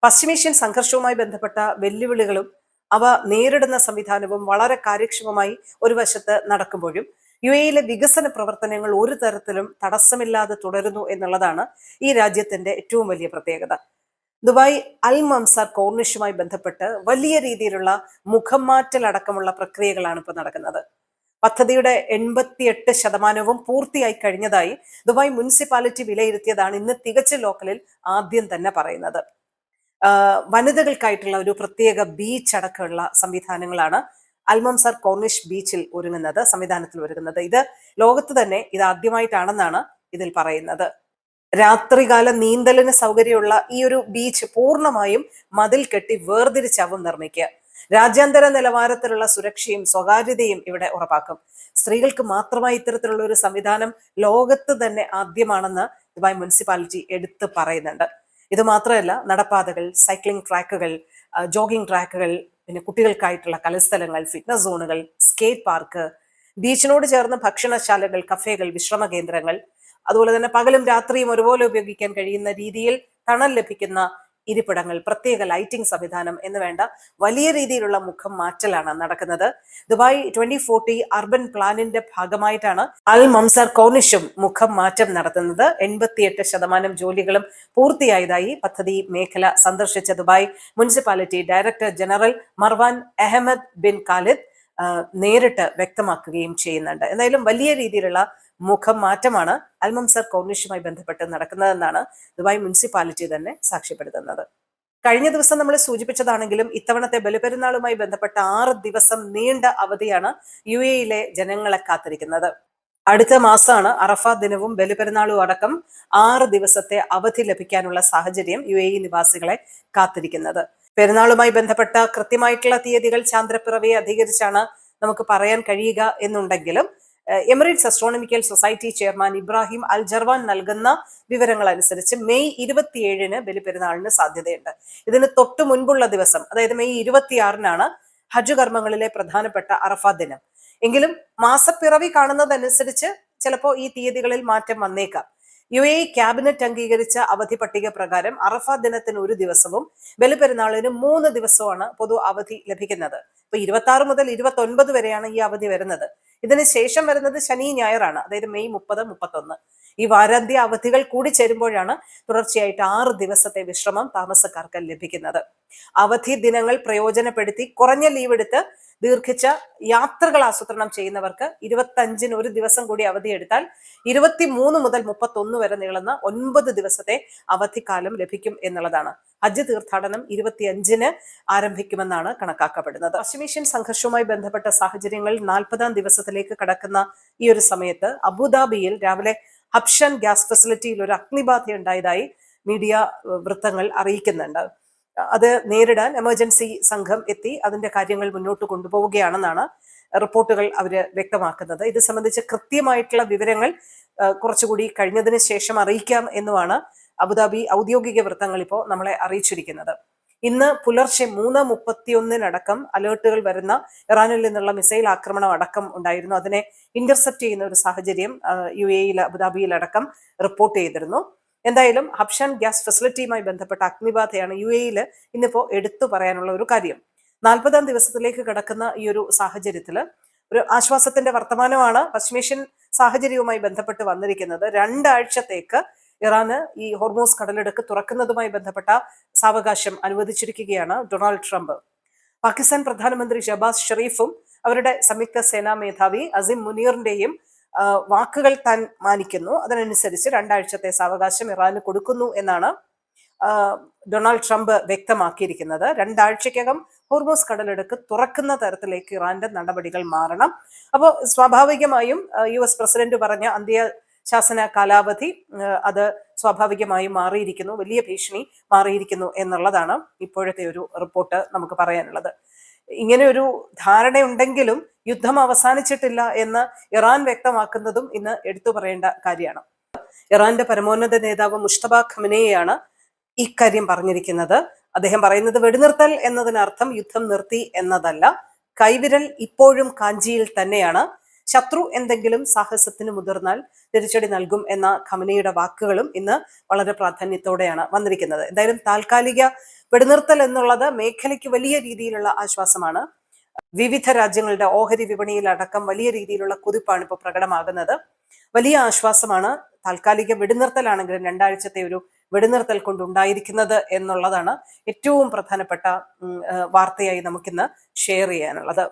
പശ്ചിമേഷ്യൻ സംഘർഷവുമായി ബന്ധപ്പെട്ട വെല്ലുവിളികളും അവ നേരിടുന്ന സംവിധാനവും വളരെ കാര്യക്ഷമമായി ഒരു വശത്ത് നടക്കുമ്പോഴും യുഎഇയിലെ വികസന പ്രവർത്തനങ്ങൾ ഒരു തരത്തിലും തടസ്സമില്ലാതെ തുടരുന്നു എന്നുള്ളതാണ് ഈ രാജ്യത്തിന്റെ ഏറ്റവും വലിയ പ്രത്യേകത. ദുബായ് അൽ മംസാർ കോർണിഷുമായി ബന്ധപ്പെട്ട് വലിയ രീതിയിലുള്ള മുഖം മാറ്റൽ അടക്കമുള്ള പ്രക്രിയകളാണ് ഇപ്പോൾ നടക്കുന്നത്. പദ്ധതിയുടെ 88% പൂർത്തിയായി കഴിഞ്ഞതായി ദുബായ് മുനിസിപ്പാലിറ്റി വിലയിരുത്തിയതാണ് ഇന്ന് തികച്ച ലോക്കലിൽ ആദ്യം തന്നെ പറയുന്നത്. വനിതകൾക്കായിട്ടുള്ള ഒരു പ്രത്യേക ബീച്ച് അടക്കമുള്ള സംവിധാനങ്ങളാണ് അൽമംസാർ കോർണിഷ് ബീച്ചിൽ സംവിധാനത്തിൽ ഒരുങ്ങുന്നത്. ഇത് ലോകത്ത് തന്നെ ഇത് ആദ്യമായിട്ടാണെന്നാണ് ഇതിൽ പറയുന്നത്. രാത്രികാല നീന്തലിന് സൗകര്യമുള്ള ഈ ഒരു ബീച്ച് പൂർണ്ണമായും മതിൽ കെട്ടി വേർതിരിച്ചാവും നിർമ്മിക്കുക. രാജ്യാന്തര നിലവാരത്തിലുള്ള സുരക്ഷയും സ്വകാര്യതയും ഇവിടെ ഉറപ്പാക്കും. സ്ത്രീകൾക്ക് മാത്രമായി ഇത്തരത്തിലുള്ള ഒരു സംവിധാനം ലോകത്ത് തന്നെ ആദ്യമാണെന്ന് ദുബായ് മുനിസിപ്പാലിറ്റി എടുത്തു പറയുന്നുണ്ട്. ഇത് മാത്രമല്ല, നടപ്പാതകൾ, സൈക്ലിംഗ് ട്രാക്കുകൾ, ജോഗിംഗ് ട്രാക്കുകൾ, പിന്നെ കുട്ടികൾക്കായിട്ടുള്ള കളിസ്ഥലങ്ങൾ, ഫിറ്റ്നസ് സോണുകൾ, സ്കേറ്റ് പാർക്ക്, ബീച്ചിനോട് ചേർന്ന് ഭക്ഷണശാലകൾ, കഫേകൾ, വിശ്രമ കേന്ദ്രങ്ങൾ, അതുപോലെ തന്നെ പകലും രാത്രിയും ഒരുപോലെ ഉപയോഗിക്കാൻ കഴിയുന്ന രീതിയിൽ തണൽ ലഭിക്കുന്ന ഇരിപ്പിടങ്ങൾ, പ്രത്യേക ലൈറ്റിംഗ് സംവിധാനം എന്ന് വേണ്ട വലിയ രീതിയിലുള്ള മുഖം മാറ്റലാണ് നടക്കുന്നത്. ദുബായ് 2040 അർബൻ പ്ലാനിന്റെ ഭാഗമായിട്ടാണ് അൽ മംസാർ കോർണിഷും മുഖം മാറ്റം നടത്തുന്നത്. 88% ജോലികളും പൂർത്തിയായതായി പദ്ധതി മേഖല സന്ദർശിച്ച Dubai municipality director general Marwan Ahmed bin Khalid നേരിട്ട് വ്യക്തമാക്കുകയും ചെയ്യുന്നുണ്ട്. എന്തായാലും വലിയ രീതിയിലുള്ള മുഖം മാറ്റമാണ് അൽമംസാർ കോർണിഷുമായി ബന്ധപ്പെട്ട് നടക്കുന്നതെന്നാണ് ദുബായ് മുനിസിപ്പാലിറ്റി തന്നെ സാക്ഷ്യപ്പെടുത്തുന്നത്. കഴിഞ്ഞ ദിവസം നമ്മൾ സൂചിപ്പിച്ചതാണെങ്കിലും ഇത്തവണത്തെ ബലിപെരുന്നാളുമായി ബന്ധപ്പെട്ട 6 ദിവസം നീണ്ട അവധിയാണ് യുഎഇയിലെ ജനങ്ങളെ കാത്തിരിക്കുന്നത്. അടുത്ത മാസമാണ് അറഫ ദിനവും ബലിപെരുന്നാളും അടക്കം 6 ദിവസത്തെ അവധി ലഭിക്കാനുള്ള സാഹചര്യം യുഎഇ നിവാസികളെ കാത്തിരിക്കുന്നത്. പെരുന്നാളുമായി ബന്ധപ്പെട്ട കൃത്യമായിട്ടുള്ള തീയതികൾ ചാന്ദ്രപ്പിറവിയെ അധികരിച്ചാണ് നമുക്ക് പറയാൻ കഴിയുക എന്നുണ്ടെങ്കിലും Emirates Astronomical Society chairman Ibrahim Al Jarwan നൽകുന്ന വിവരങ്ങൾ അനുസരിച്ച് മെയ് 27 ബലിപെരുന്നാളിന് സാധ്യതയുണ്ട്. ഇതിന് തൊട്ടു മുൻപുള്ള ദിവസം, അതായത് മെയ് 26 ഹജ്ജ് കർമ്മങ്ങളിലെ പ്രധാനപ്പെട്ട അറഫ ദിനം. എങ്കിലും മാസപ്പിറവി കാണുന്നതനുസരിച്ച് ചിലപ്പോൾ ഈ തീയതികളിൽ മാറ്റം വന്നേക്കാം. യുഎഇ ക്യാബിനറ്റ് അംഗീകരിച്ച അവധി പട്ടിക പ്രകാരം അറഫ ദിനത്തിന് 1 ദിവസവും ബലിപെരുന്നാളിന് 3 ദിവസവുമാണ് പൊതു അവധി ലഭിക്കുന്നത്. ഇപ്പൊ 26 മുതൽ 29 വരെയാണ് ഈ അവധി വരുന്നത്. ഇതിന് ശേഷം വരുന്നത് ശനി ഞായറാണ്, അതായത് മെയ് 30, 31. ഈ വാരാന്ത്യ അവധികൾ കൂടി ചേരുമ്പോഴാണ് തുടർച്ചയായിട്ട് 6 ദിവസത്തെ വിശ്രമം താമസക്കാർക്ക് ലഭിക്കുന്നത്. അവധി ദിനങ്ങൾ പ്രയോജനപ്പെടുത്തി കുറഞ്ഞ ലീവ് എടുത്ത് ദീർഘിച്ച യാത്രകൾ ആസൂത്രണം ചെയ്യുന്നവർക്ക് 25-ന് 1 ദിവസം കൂടി അവധി എടുത്താൽ 23 മുതൽ 31 വരെ നീളുന്ന 9 ദിവസത്തെ അവധിക്കാലം ലഭിക്കും എന്നുള്ളതാണ്. ഹജ്ജ് തീർത്ഥാടനം 25-ന് ആരംഭിക്കുമെന്നാണ് കണക്കാക്കപ്പെടുന്നത്. പശ്ചിമേഷ്യൻ സംഘർഷവുമായി ബന്ധപ്പെട്ട സാഹചര്യങ്ങൾ 40-ാം ദിവസത്തിലേക്ക് കടക്കുന്ന ഈ ഒരു സമയത്ത് അബുദാബിയിൽ രാവിലെ ഹബ്ഷൻ ഗ്യാസ് ഫെസിലിറ്റിയിൽ ഒരു അഗ്നിബാധ ഉണ്ടായതായി മീഡിയ വൃത്തങ്ങൾ അറിയിക്കുന്നുണ്ട്. അത് നേരിടാൻ എമർജൻസി സംഘം എത്തി അതിന്റെ കാര്യങ്ങൾ മുന്നോട്ട് കൊണ്ടുപോവുകയാണെന്നാണ് റിപ്പോർട്ടുകൾ അവർ വ്യക്തമാക്കുന്നത്. ഇത് സംബന്ധിച്ച് കൃത്യമായിട്ടുള്ള വിവരങ്ങൾ കുറച്ചുകൂടി കഴിഞ്ഞതിന് ശേഷം അറിയിക്കാം എന്നുമാണ് അബുദാബി ഔദ്യോഗിക വൃത്തങ്ങൾ ഇപ്പോൾ നമ്മളെ അറിയിച്ചിരിക്കുന്നത്. ഇന്ന് പുലർച്ചെ 3:31 അലേർട്ടുകൾ വരുന്ന ഇറാനിൽ നിന്നുള്ള മിസൈൽ ആക്രമണം അടക്കം ഉണ്ടായിരുന്നു. അതിനെ ഇന്റർസെപ്റ്റ് ചെയ്യുന്ന ഒരു സാഹചര്യം യുഎഇയിൽ അബുദാബിയിലടക്കം റിപ്പോർട്ട് ചെയ്തിരുന്നു. എന്തായാലും ഹബ്ഷൻ ഗ്യാസ് ഫെസിലിറ്റിയുമായി ബന്ധപ്പെട്ട അഗ്നിബാധയാണ് യുഎഇയിൽ ഇന്നിപ്പോൾ എടുത്തു പറയാനുള്ള ഒരു കാര്യം. 40-ാം ദിവസത്തിലേക്ക് കടക്കുന്ന ഈ ഒരു സാഹചര്യത്തിൽ ഒരു ആശ്വാസത്തിന്റെ വർത്തമാനമാണ് പശ്ചിമേഷ്യൻ സാഹചര്യവുമായി ബന്ധപ്പെട്ട് വന്നിരിക്കുന്നത്. 2 ആഴ്ചത്തേക്ക് ഇറാന് ഈ ഹോർമൂസ് കടലിടുക്ക് തുറക്കുന്നതുമായി ബന്ധപ്പെട്ട സാവകാശം അനുവദിച്ചിരിക്കുകയാണ് ഡൊണാൾഡ് ട്രംപ്. പാകിസ്ഥാൻ പ്രധാനമന്ത്രി ഷഹബാസ് ഷെറീഫും അവരുടെ സംയുക്ത സേനാ മേധാവി അസിം മുനീറിന്റെയും വാക്കുകൾ താൻ മാനിക്കുന്നു. അതിനനുസരിച്ച് 2 ആഴ്ചത്തെ സാവകാശം ഇറാന് കൊടുക്കുന്നു എന്നാണ് ഡൊണാൾഡ് ട്രംപ് വ്യക്തമാക്കിയിരിക്കുന്നത്. 2 ആഴ്ചക്കകം ഹോർമൂസ് കടലിടുക്ക് തുറക്കുന്ന തരത്തിലേക്ക് ഇറാന്റെ നടപടികൾ മാറണം. അപ്പോൾ സ്വാഭാവികമായും US പ്രസിഡന്റ് പറഞ്ഞ അന്ത്യശാസന കാലാവധി അത് സ്വാഭാവികമായും മാറിയിരിക്കുന്നു, വലിയ ഭീഷണി മാറിയിരിക്കുന്നു എന്നുള്ളതാണ് ഇപ്പോഴത്തെ ഒരു റിപ്പോർട്ട് നമുക്ക് പറയാനുള്ളത്. ഇങ്ങനെ ഒരു ധാരണയുണ്ടെങ്കിലും യുദ്ധം അവസാനിച്ചിട്ടില്ല എന്ന് ഇറാൻ വ്യക്തമാക്കുന്നതും ഇന്ന് എടുത്തു പറയേണ്ട കാര്യമാണ്. ഇറാന്റെ പരമോന്നത നേതാവ് മുഷ്തബ ഖമനേയിയാണ് ഇക്കാര്യം പറഞ്ഞിരിക്കുന്നത്. അദ്ദേഹം പറയുന്നത് വെടിനിർത്തൽ എന്നതിനർത്ഥം യുദ്ധം നിർത്തി എന്നതല്ല, കൈവിരൽ ഇപ്പോഴും കാഞ്ചിയിൽ തന്നെയാണ്. ശത്രു എന്തെങ്കിലും സാഹസത്തിന് മുതിർന്നാൽ തിരിച്ചടി നൽകും എന്ന ഖമനേയിയുടെ വാക്കുകളും ഇന്ന് വളരെ പ്രാധാന്യത്തോടെയാണ് വന്നിരിക്കുന്നത്. എന്തായാലും താൽക്കാലിക വെടിനിർത്തൽ എന്നുള്ളത് മേഖലയ്ക്ക് വലിയ രീതിയിലുള്ള ആശ്വാസമാണ്. വിവിധ രാജ്യങ്ങളുടെ ഓഹരി വിപണിയിലടക്കം വലിയ രീതിയിലുള്ള കുതിപ്പാണ് ഇപ്പോൾ പ്രകടമാകുന്നത്. വലിയ ആശ്വാസമാണ്. താൽക്കാലിക വെടിനിർത്തലാണെങ്കിലും 2 ആഴ്ചത്തെ ഒരു വെടിനിർത്തൽ കൊണ്ടുണ്ടായിരിക്കുന്നത് എന്നുള്ളതാണ് ഏറ്റവും പ്രധാനപ്പെട്ട വാർത്തയായി നമുക്കിന്ന് ഷെയർ ചെയ്യാനുള്ളത്.